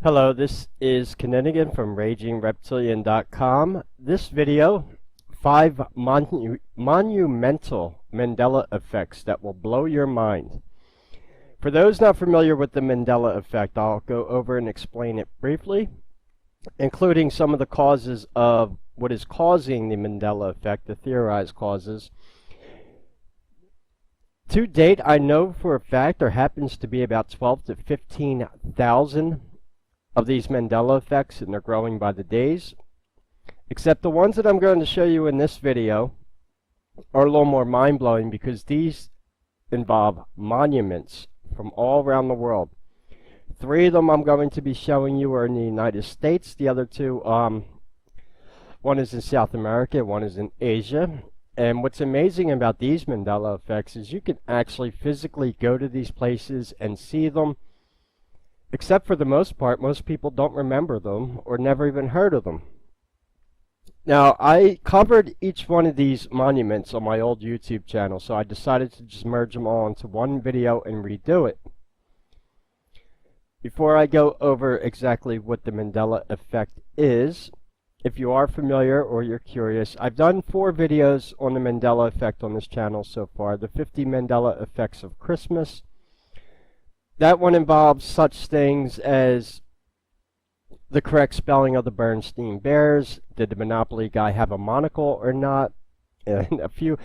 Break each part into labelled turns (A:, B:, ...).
A: Hello, this is Kinninigan from RagingReptilian.com. This video, 5 monumental Mandela effects that will blow your mind. For those not familiar with the Mandela effect, I'll go over and explain it briefly, including some of the causes of what is causing the Mandela effect, the theorized causes. To date, I know for a fact there happens to be about 12 to 15,000 of these Mandela effects, and they're growing by the days. Except the ones that I'm going to show you in this video are a little more mind-blowing because these involve monuments from all around the world. 3 of them I'm going to be showing you are in the United States. The other 2, one is in South America, one is in Asia. And what's amazing about these Mandela effects is you can actually physically go to these places and see them. Except for the most part, most people don't remember them or never even heard of them. Now, I covered each one of these monuments on my old YouTube channel, so I decided to just merge them all into one video and redo it. Before I go over exactly what the Mandela effect is, if you are familiar or you're curious, I've done 4 videos on the Mandela effect on this channel so far. The 50 Mandela effects of Christmas. That one involves such things as the correct spelling of the Bernstein Bears. Did the Monopoly guy have a monocle or not? And a few.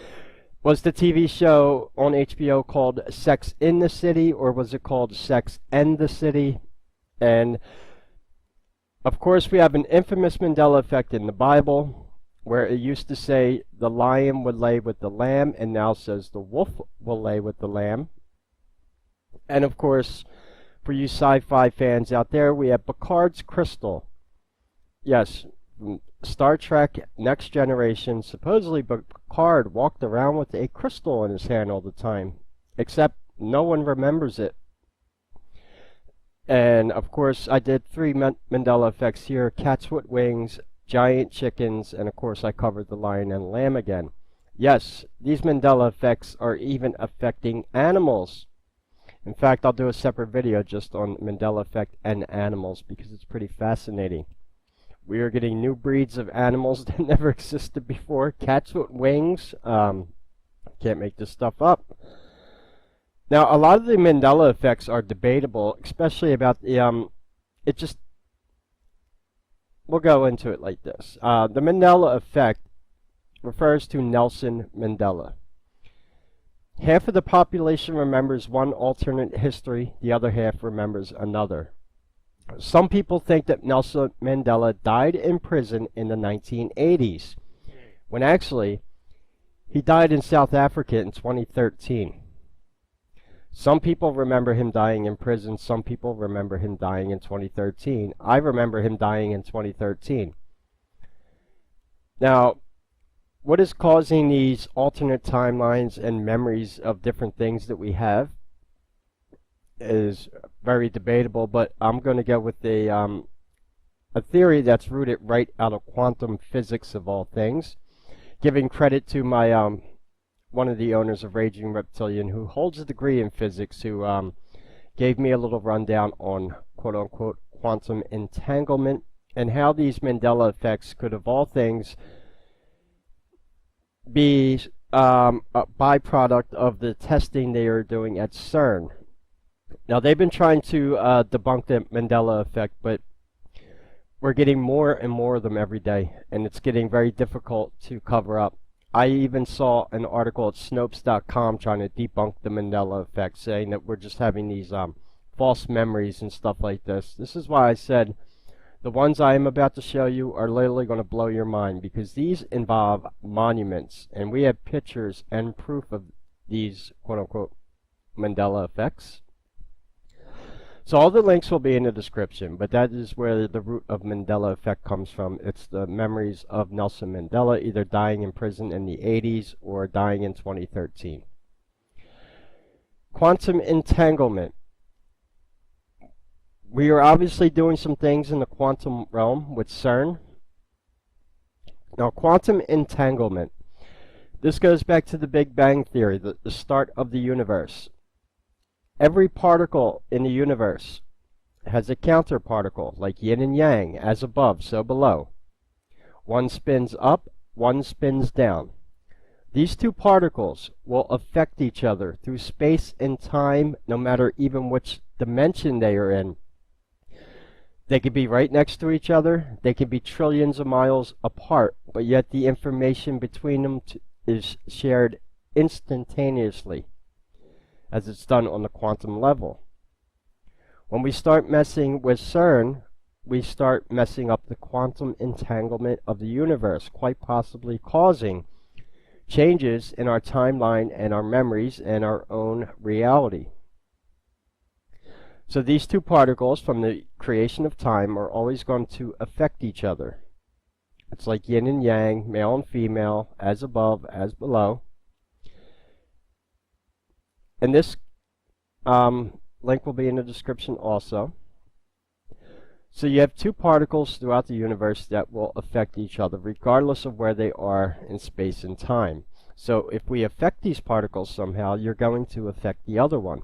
A: Was the TV show on HBO called Sex in the City, or was it called Sex and the City? And of course, we have an infamous Mandela effect in the Bible, where it used to say the lion would lay with the lamb, and now says the wolf will lay with the lamb. And of course, for you sci-fi fans out there, we have Picard's crystal. Yes, Star Trek Next Generation, supposedly Picard walked around with a crystal in his hand all the time, except no one remembers it. And of course, I did 3 Mandela effects here: cats with wings, giant chickens, and of course I covered the lion and lamb again. Yes, these Mandela effects are even affecting animals. In fact, I'll do a separate video just on Mandela effect and animals because it's pretty fascinating. We are getting new breeds of animals that never existed before. Cats with wings. Can't make this stuff up. Now, a lot of the Mandela effects are debatable, especially about the, we'll go into it like this. The Mandela effect refers to Nelson Mandela. Half of the population remembers one alternate history, the other half remembers another. Some people think that Nelson Mandela died in prison in the 1980s, when actually he died in South Africa in 2013. Some people remember him dying in prison, some people remember him dying in 2013. I remember him dying in 2013. Now, what is causing these alternate timelines and memories of different things that we have is very debatable, but I'm going to go with a theory that's rooted right out of quantum physics of all things, giving credit to my one of the owners of Raging Reptilian, who holds a degree in physics, who gave me a little rundown on quote-unquote quantum entanglement and how these Mandela effects could, of all things, be a byproduct of the testing they are doing at CERN. Now, they've been trying to debunk the Mandela effect, but we're getting more and more of them every day, and it's getting very difficult to cover up. I even saw an article at Snopes.com trying to debunk the Mandela effect, saying that we're just having these false memories and stuff like this. This is why I said the ones I am about to show you are literally going to blow your mind, because these involve monuments, and we have pictures and proof of these quote-unquote Mandela effects. So all the links will be in the description, but that is where the root of Mandela effect comes from. It's the memories of Nelson Mandela either dying in prison in the 80s or dying in 2013. Quantum entanglement. We are obviously doing some things in the quantum realm with CERN. Now, quantum entanglement. This goes back to the Big Bang Theory, the start of the universe. Every particle in the universe has a counterparticle, like yin and yang, as above, so below. One spins up, one spins down. These two particles will affect each other through space and time, no matter even which dimension they are in. They could be right next to each other, they could be trillions of miles apart, but yet the information between them is shared instantaneously, as it's done on the quantum level. When we start messing with CERN, we start messing up the quantum entanglement of the universe, quite possibly causing changes in our timeline and our memories and our own reality. So these two particles from the creation of time are always going to affect each other. It's like yin and yang, male and female, as above, as below. And this link will be in the description also. So you have two particles throughout the universe that will affect each other, regardless of where they are in space and time. So if we affect these particles somehow, you're going to affect the other one.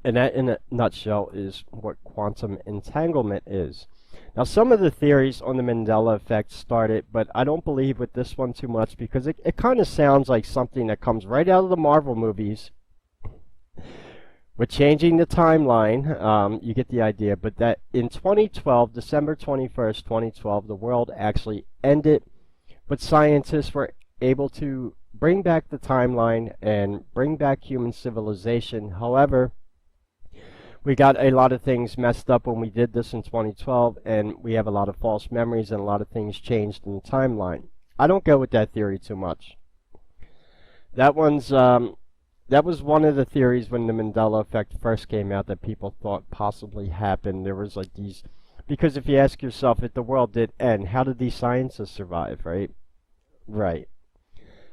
A: And that, in a nutshell, is what quantum entanglement is. Now, some of the theories on the Mandela effect started, but I don't believe with this one too much, because it kind of sounds like something that comes right out of the Marvel movies. With changing the timeline, you get the idea, but that in 2012, December 21st, 2012, the world actually ended, but scientists were able to bring back the timeline and bring back human civilization. However, we got a lot of things messed up when we did this in 2012, and we have a lot of false memories and a lot of things changed in the timeline. I don't go with that theory too much. That was one of the theories when the Mandela effect first came out that people thought possibly happened. There was like these, because if you ask yourself, if the world did end, how did these scientists survive, right? Right.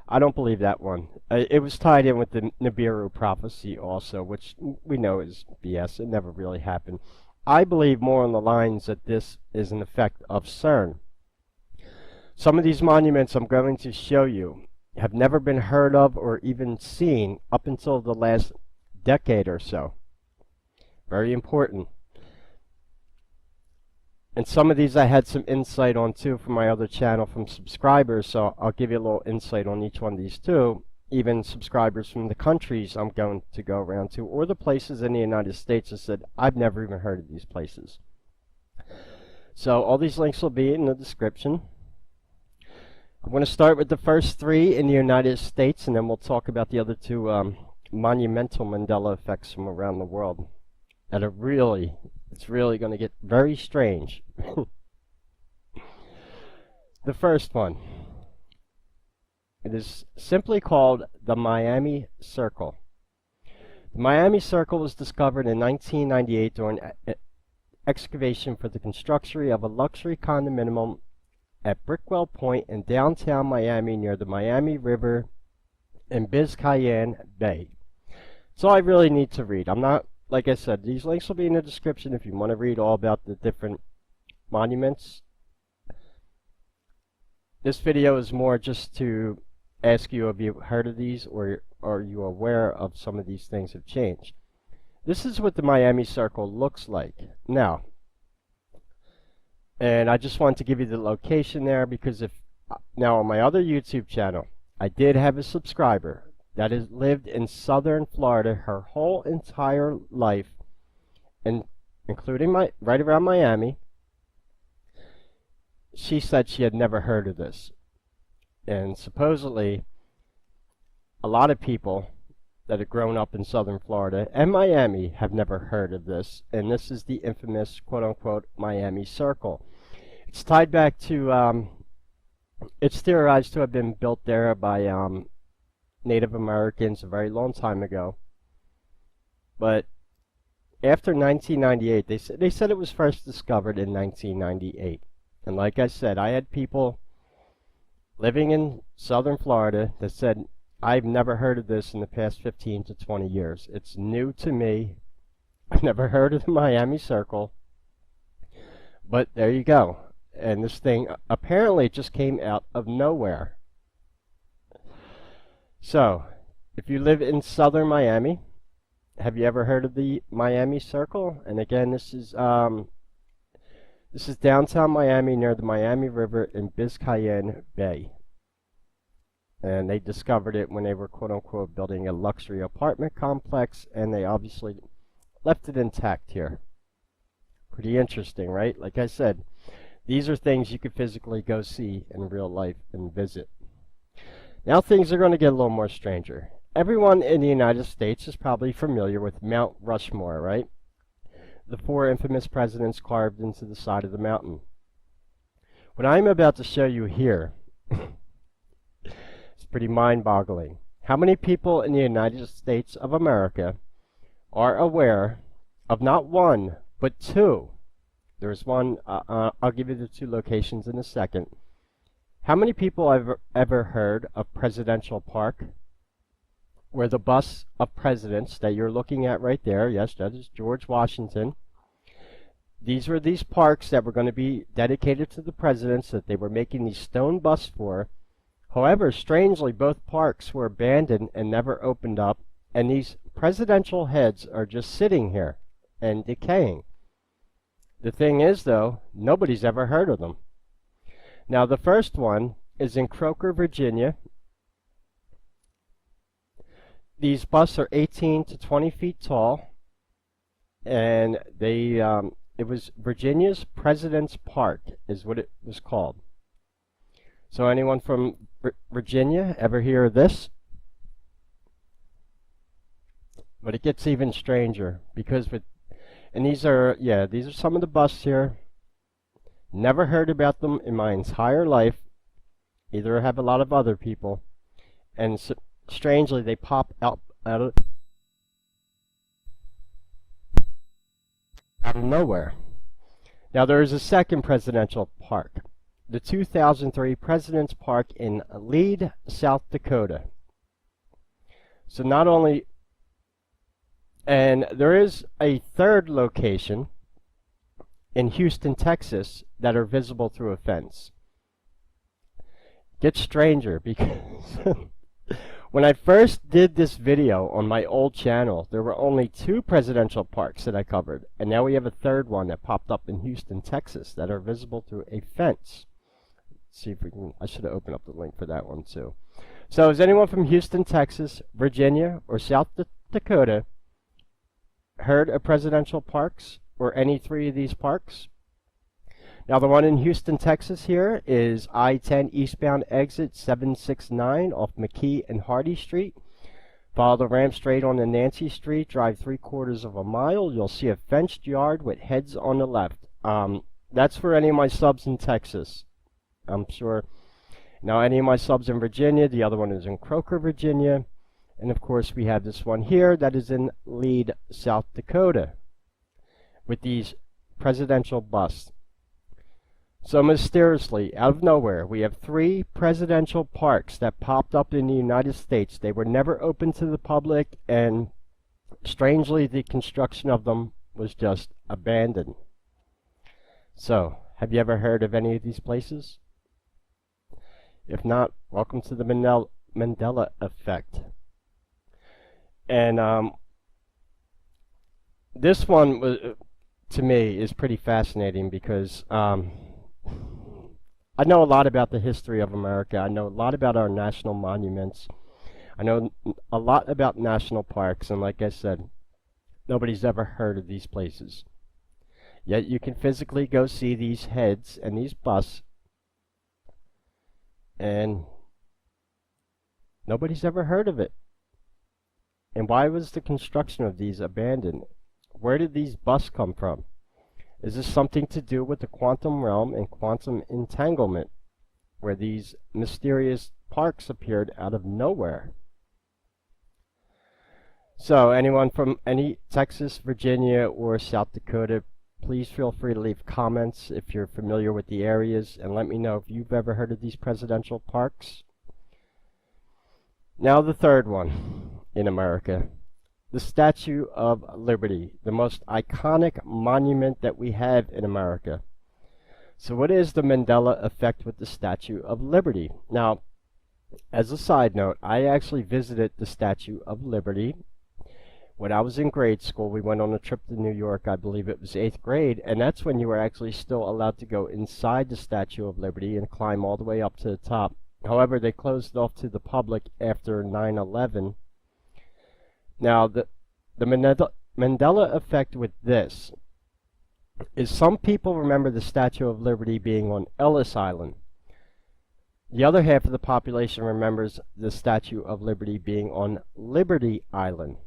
A: I don't believe that one. It was tied in with the Nibiru prophecy also, which we know is BS. It never really happened. I believe more on the lines that this is an effect of CERN. Some of these monuments I'm going to show you have never been heard of or even seen up until the last decade or so. Very important. And some of these I had some insight on too from my other channel from subscribers, so I'll give you a little insight on each one of these too. Even subscribers from the countries I'm going to go around to, or the places in the United States that said, I've never even heard of these places. So all these links will be in the description. I'm going to start with the first three in the United States, and then we'll talk about the other two monumental Mandela effects from around the world that are really, it's really going to get very strange. The first one, it is simply called the Miami Circle. The Miami Circle was discovered in 1998 during excavation for the construction of a luxury condominium at Brickwell Point in downtown Miami near the Miami River in Biscayne Bay. So I really need to read. I'm not, like I said, these links will be in the description if you want to read all about the different monuments. This video is more just to ask you, have you heard of these, or are you aware of some of these things have changed? This is what the Miami Circle looks like now. And I just wanted to give you the location there, because if now on my other YouTube channel, I did have a subscriber that has lived in southern Florida her whole entire life, and including right around Miami. She said she had never heard of this. And supposedly, a lot of people that have grown up in southern Florida and Miami have never heard of this. And this is the infamous, quote-unquote, Miami Circle. It's tied back to, it's theorized to have been built there by Native Americans a very long time ago. But after 1998, they said it was first discovered in 1998. And like I said, I had people living in southern Florida that said, I've never heard of this in the past 15 to 20 years. It's new to me. I've never heard of the Miami Circle. But there you go. And this thing apparently just came out of nowhere. So, if you live in southern Miami, Have you ever heard of the Miami Circle? And again, this is downtown Miami near the Miami River in Biscayne Bay. And they discovered it when they were quote unquote building a luxury apartment complex, and they obviously left it intact here. Pretty interesting, right? Like I said, these are things you could physically go see in real life and visit. Now things are going to get a little more stranger. Everyone in the United States is probably familiar with Mount Rushmore, right? The 4 infamous presidents carved into the side of the mountain. What I'm about to show you here is pretty mind-boggling. How many people in the United States of America are aware of not one, but 2? There's one, I'll give you the 2 locations in a second. How many people have ever heard of Presidential Park? Where the bust of presidents that you're looking at right there, yes, that is George Washington. These were these parks that were going to be dedicated to the presidents that they were making these stone busts for. However, strangely, both parks were abandoned and never opened up, and these presidential heads are just sitting here and decaying. The thing is, though, nobody's ever heard of them. Now, the first one is in Croker, Virginia. These busts are 18 to 20 feet tall, and it was Virginia's President's Park is what it was called. So anyone from Virginia ever hear of this? But it gets even stranger because these are some of the busts here. Never heard about them in my entire life. Either have a lot of other people, and strangely, they pop out of nowhere. Now, there is a second presidential park, the 2003 President's Park in Lead, South Dakota. So not only, and there is a third location in Houston, Texas, that are visible through a fence. Gets stranger because when I first did this video on my old channel, there were only 2 presidential parks that I covered, and now we have a third one that popped up in Houston, Texas, that are visible through a fence. Let's see if we can, I should have opened up the link for that one too. So is anyone from Houston, Texas, Virginia, or South Dakota heard of presidential parks, or any 3 of these parks? Now the one in Houston, Texas here is I-10 eastbound exit 769 off McKee and Hardy Street. Follow the ramp straight on to Nancy Street, drive 3/4 of a mile. You'll see a fenced yard with heads on the left. That's for any of my subs in Texas, I'm sure. Now any of my subs in Virginia, the other one is in Croker, Virginia. And of course we have this one here that is in Lead, South Dakota, with these presidential busts. So mysteriously, out of nowhere, we have 3 presidential parks that popped up in the United States. They were never open to the public, and strangely, the construction of them was just abandoned. So, have you ever heard of any of these places? If not, welcome to the Mandela effect. And this one was, to me, is pretty fascinating because I know a lot about the history of America. I know a lot about our national monuments. I know a lot about national parks, and like I said, nobody's ever heard of these places. Yet you can physically go see these heads and these busts, and nobody's ever heard of it. And why was the construction of these abandoned? Where did these busts come from? Is this something to do with the quantum realm and quantum entanglement, where these mysterious parks appeared out of nowhere? So, anyone from any Texas, Virginia, or South Dakota, please feel free to leave comments if you're familiar with the areas, and let me know if you've ever heard of these presidential parks. Now the third one in America. The Statue of Liberty, the most iconic monument that we have in America. So what is the Mandela effect with the Statue of Liberty? Now, as a side note, I actually visited the Statue of Liberty When I was in grade school, we went on a trip to New York. I believe it was 8th grade, and that's when you were actually still allowed to go inside the Statue of Liberty and climb all the way up to the top. However, they closed it off to the public after 9/11. Now, the Mandela effect with this is some people remember the Statue of Liberty being on Ellis Island. The other half of the population remembers the Statue of Liberty being on Liberty Island.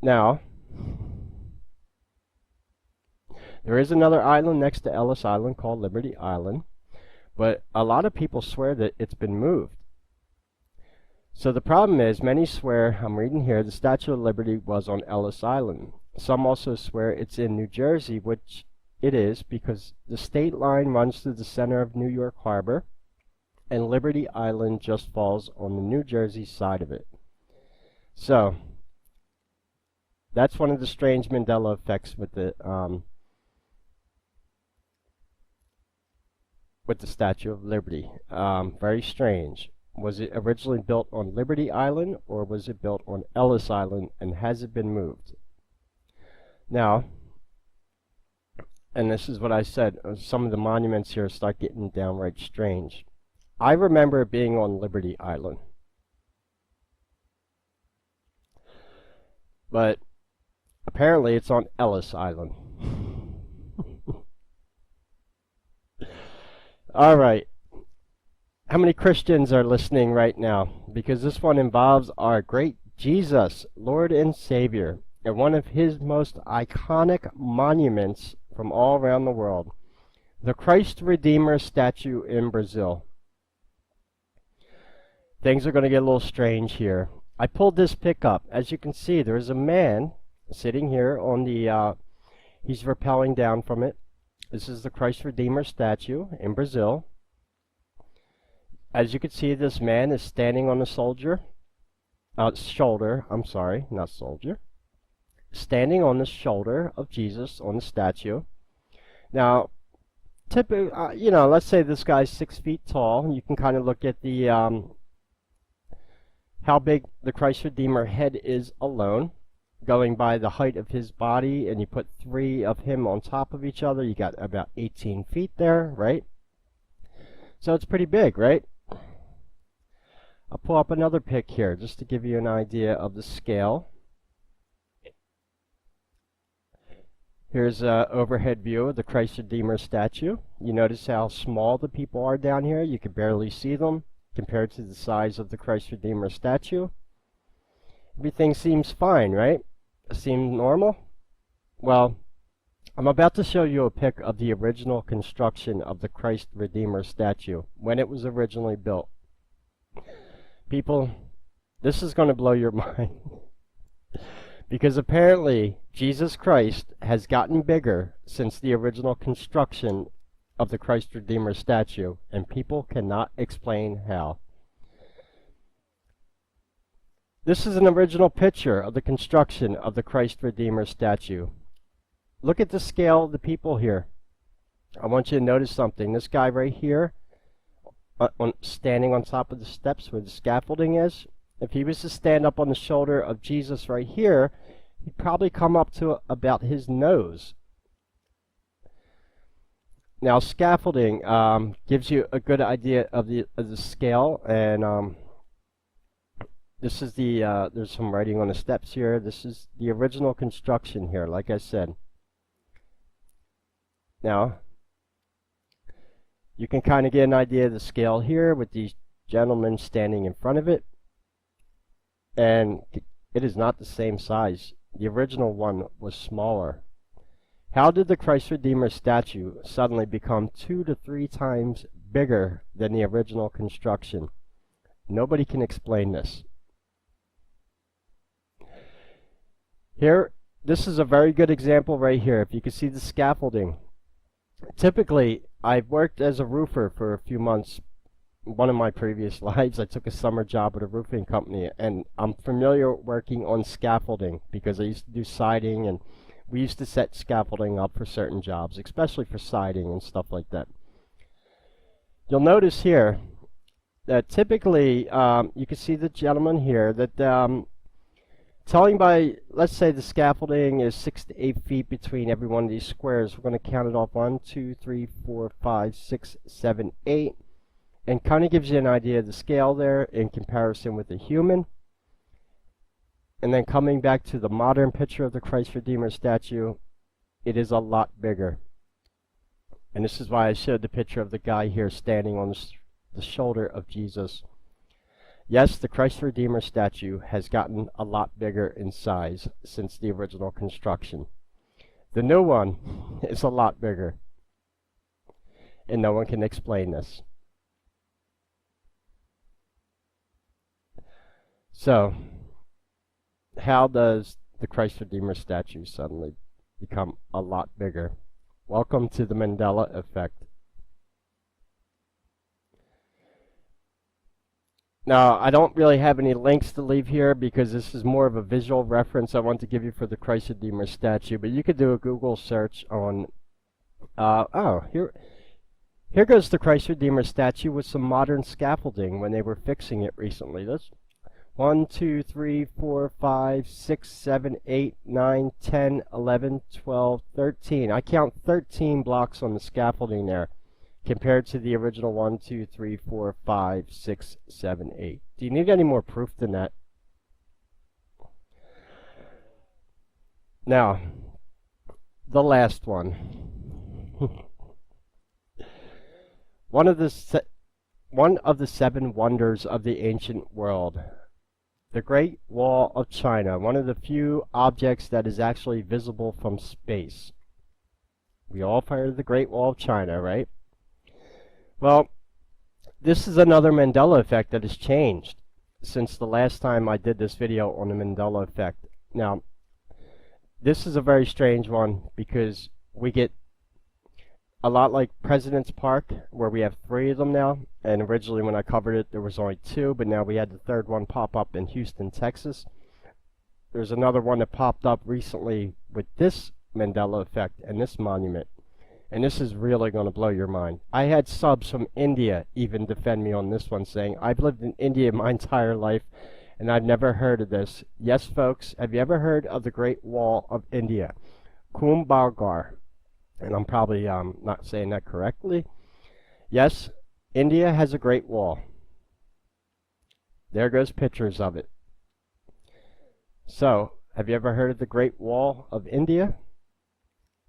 A: Now, there is another island next to Ellis Island called Liberty Island, but a lot of people swear that it's been moved. So the problem is, many swear, I'm reading here, the Statue of Liberty was on Ellis Island. Some also swear it's in New Jersey, which it is because the state line runs through the center of New York Harbor, and Liberty Island just falls on the New Jersey side of it. So, that's one of the strange Mandela effects with the Statue of Liberty. Very strange. Was it originally built on Liberty Island, or was it built on Ellis Island, and has it been moved? Now, and this is what I said, some of the monuments here start getting downright strange. I remember it being on Liberty Island. But apparently it's on Ellis Island. Alright. How many Christians are listening right now? Because this one involves our great Jesus, Lord and Savior, and one of his most iconic monuments from all around the world, the Christ Redeemer statue in Brazil. Things are going to get a little strange here. I pulled this pic up. As you can see, there is a man sitting here on the, he's rappelling down from it. This is the Christ Redeemer statue in Brazil. As you can see, this man is standing on the shoulder, not soldier, standing on the shoulder of Jesus on the statue. Now, typically, let's say this guy's 6 feet tall. You can kind of look at the how big the Christ Redeemer head is alone, going by the height of his body, and you put 3 of him on top of each other. You got about 18 feet there, right? So it's pretty big, right? I'll pull up another pic here just to give you an idea of the scale. Here's an overhead view of the Christ Redeemer statue. You notice how small the people are down here. You can barely see them compared to the size of the Christ Redeemer statue. Everything seems fine, right? Seems normal? Well, I'm about to show you a pic of the original construction of the Christ Redeemer statue, when it was originally built. People, this is going to blow your mind. Because apparently, Jesus Christ has gotten bigger since the original construction of the Christ Redeemer statue, and people cannot explain how. This is an original picture of the construction of the Christ Redeemer statue. Look at the scale of the people here. I want you to notice something. This guy right here, standing on top of the steps where the scaffolding is, if he was to stand up on the shoulder of Jesus right here, he'd probably come up to about his nose. Now, scaffolding gives you a good idea of the scale, and this is the there's some writing on the steps here. This is the original construction here, like I said. Now, you can kind of get an idea of the scale here with these gentlemen standing in front of it. And it is not the same size. The original one was smaller. How did the Christ Redeemer statue suddenly become 2 to 3 times bigger than the original construction? Nobody can explain this. Here, this is a very good example right here. If you can see the scaffolding. Typically, I've worked as a roofer for a few months. One of my previous lives, I took a summer job at a roofing company, and I'm familiar working on scaffolding because I used to do siding, and we used to set scaffolding up for certain jobs, especially for siding and stuff like that. You'll notice here, typically, you can see the gentleman here that telling by, let's say the scaffolding is 6 to 8 feet between every one of these squares. We're going to count it off 1, 2, 3, 4, 5, 6, 7, 8, and kind of gives you an idea of the scale there in comparison with a human. And then coming back to the modern picture of the Christ Redeemer statue, it is a lot bigger. And this is why I showed the picture of the guy here standing on the shoulder of Jesus. Yes, the Christ Redeemer statue has gotten a lot bigger in size since the original construction. The new one is a lot bigger, and no one can explain this. So, how does the Christ Redeemer statue suddenly become a lot bigger? Welcome to the Mandela effect. Now, I don't really have any links to leave here because this is more of a visual reference I want to give you for the Christ Redeemer statue, but you could do a Google search on, here goes the Christ Redeemer statue with some modern scaffolding when they were fixing it recently. That's 1, 2, 3, 4, 5, 6, 7, 8, 9, 10, 11, 12, 13. I count 13 blocks on the scaffolding there, compared to the original 1, 2, 3, 4, 5, 6, 7, 8. Do you need any more proof than that? Now, the last one. One of the 7 wonders of the ancient world. The Great Wall of China, one of the few objects that is actually visible from space. We all heard of the Great Wall of China, right? Well, this is another Mandela effect that has changed since the last time I did this video on the Mandela effect. Now, this is a very strange one because we get a lot like President's Park, where we have 3 of them now, and originally when I covered it there was only 2, but now we had the 3rd one pop up in Houston, Texas. There's another one that popped up recently with this Mandela effect and this monument. And this is really going to blow your mind. I had subs from India even defend me on this one, saying, I've lived in India my entire life, and I've never heard of this. Yes, folks, have you ever heard of the Great Wall of India? Kumbhagar. And I'm probably not saying that correctly. Yes, India has a Great Wall. There goes pictures of it. So, have you ever heard of the Great Wall of India?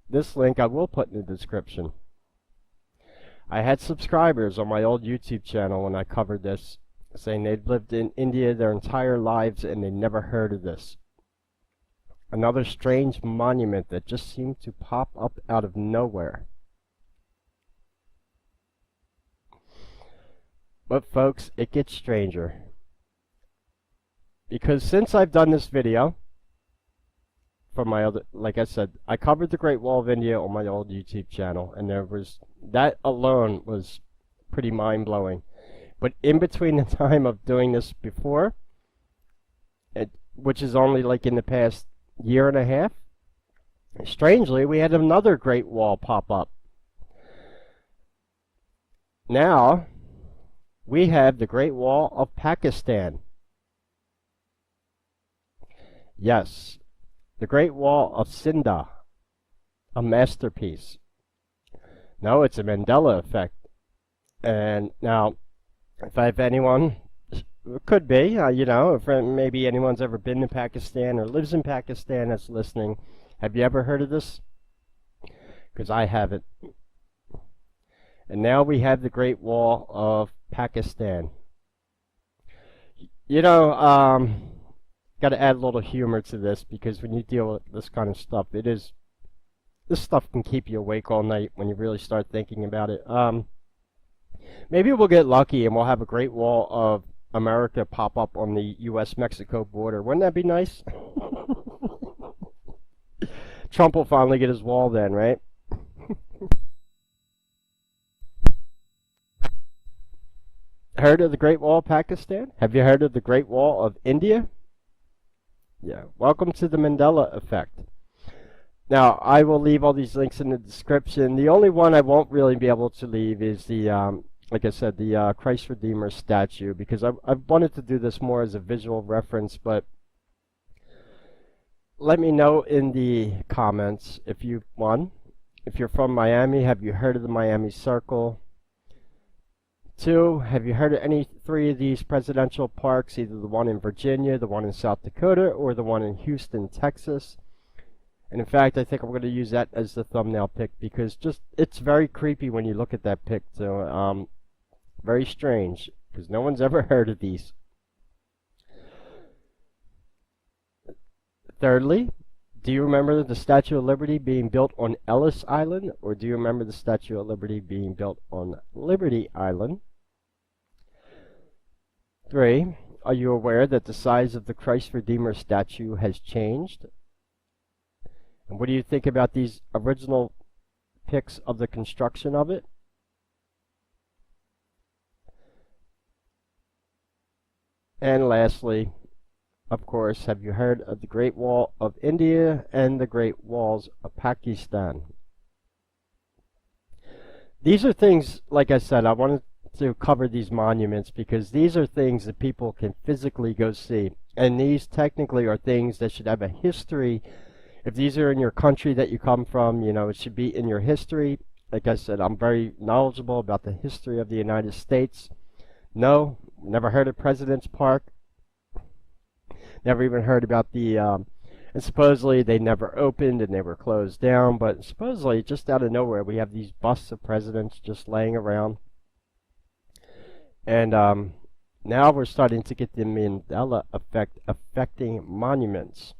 A: This link I will put in the description. I had subscribers on my old YouTube channel when I covered this, saying they'd lived in India their entire lives and they'd never heard of this. Another strange monument that just seemed to pop up out of nowhere. But folks, it gets stranger. Because since I've done this video, from my other, like I said, I covered the Great Wall of India on my old YouTube channel, and that alone was pretty mind-blowing. But in between the time of doing this before, which is only like in the past year and a half, strangely, we had another Great Wall pop up. Now, we have the Great Wall of Pakistan. Yes. The Great Wall of Sinda, a masterpiece. No, it's a Mandela effect. And now, if anyone, it could be, you know, if maybe anyone's ever been to Pakistan or lives in Pakistan that's listening, have you ever heard of this? Because I haven't. And now we have the Great Wall of Pakistan. You know, got to add a little humor to this, because when you deal with this kind of stuff, this stuff can keep you awake all night when you really start thinking about it. Maybe we'll get lucky and we'll have a Great Wall of America pop up on the U.S.-Mexico border. Wouldn't that be nice? Trump will finally get his wall then, right? Heard of the Great Wall of Pakistan? Have you heard of the Great Wall of India? Yeah, welcome to the Mandela effect. Now, I will leave all these links in the description. The only one I won't really be able to leave is the like I said, the Christ Redeemer statue, because I wanted to do this more as a visual reference, but let me know in the comments if you, one, if you're from Miami, have you heard of the Miami Circle? Two, have you heard of any three of these presidential parks, either the one in Virginia, the one in South Dakota, or the one in Houston, Texas? And in fact, I think I'm going to use that as the thumbnail pic because just it's very creepy when you look at that pic. So, very strange because no one's ever heard of these. Thirdly, do you remember the Statue of Liberty being built on Ellis Island, or do you remember the Statue of Liberty being built on Liberty Island? 3. Are you aware that the size of the Christ Redeemer statue has changed? And what do you think about these original pics of the construction of it? And lastly, of course, have you heard of the Great Wall of India and the Great Walls of Pakistan? These are things, like I said, I wanted to cover these monuments because these are things that people can physically go see. And these technically are things that should have a history. If these are in your country that you come from, you know, it should be in your history. Like I said, I'm very knowledgeable about the history of the United States. No, never heard of President's Park. Never even heard about the, and supposedly they never opened and they were closed down, but supposedly just out of nowhere we have these busts of presidents just laying around. And now we're starting to get the Mandela effect affecting monuments.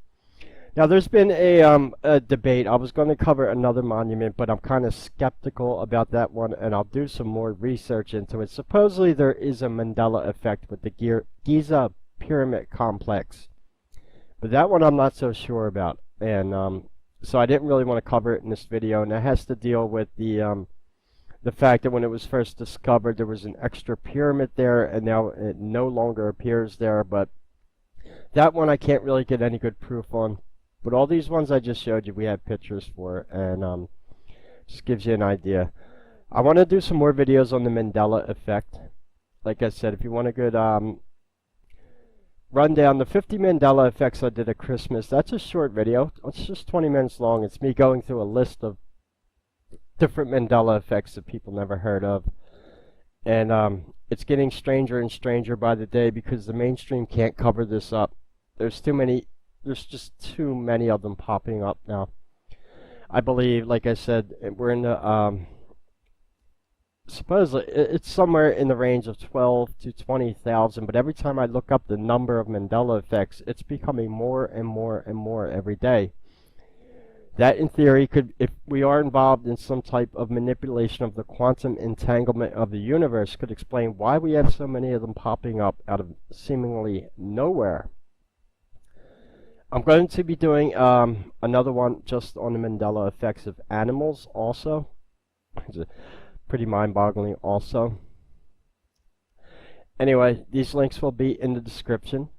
A: Now there's been a debate. I was going to cover another monument, but I'm kind of skeptical about that one, and I'll do some more research into it. Supposedly there is a Mandela effect with the Giza Pyramid Complex, but that one I'm not so sure about, and so I didn't really want to cover it in this video. And that has to deal with the fact that when it was first discovered there was an extra pyramid there, and now it no longer appears there. But that one I can't really get any good proof on. But all these ones I just showed you, we have pictures for, and just gives you an idea. I want to do some more videos on the Mandela effect. Like I said, if you want a good rundown, the 50 Mandela effects I did at Christmas, that's a short video. It's just 20 minutes long. It's me going through a list of different Mandela effects that people never heard of. And it's getting stranger and stranger by the day because the mainstream can't cover this up. There's just too many of them popping up now. I believe, like I said, we're in the, supposedly, it's somewhere in the range of 12 to 20,000, but every time I look up the number of Mandela effects, it's becoming more and more and more every day. That, in theory, could, if we are involved in some type of manipulation of the quantum entanglement of the universe, could explain why we have so many of them popping up out of seemingly nowhere. I'm going to be doing another one just on the Mandela effects of animals also. It's pretty mind-boggling also. Anyway, these links will be in the description.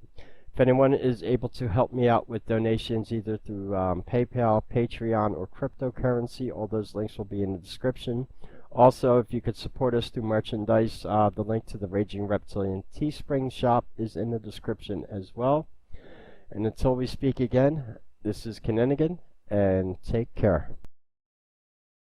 A: If anyone is able to help me out with donations either through PayPal, Patreon, or cryptocurrency, all those links will be in the description. Also, if you could support us through merchandise, the link to the Raging Reptilian Teespring shop is in the description as well. And until we speak again, this is Kinninigan, and take care.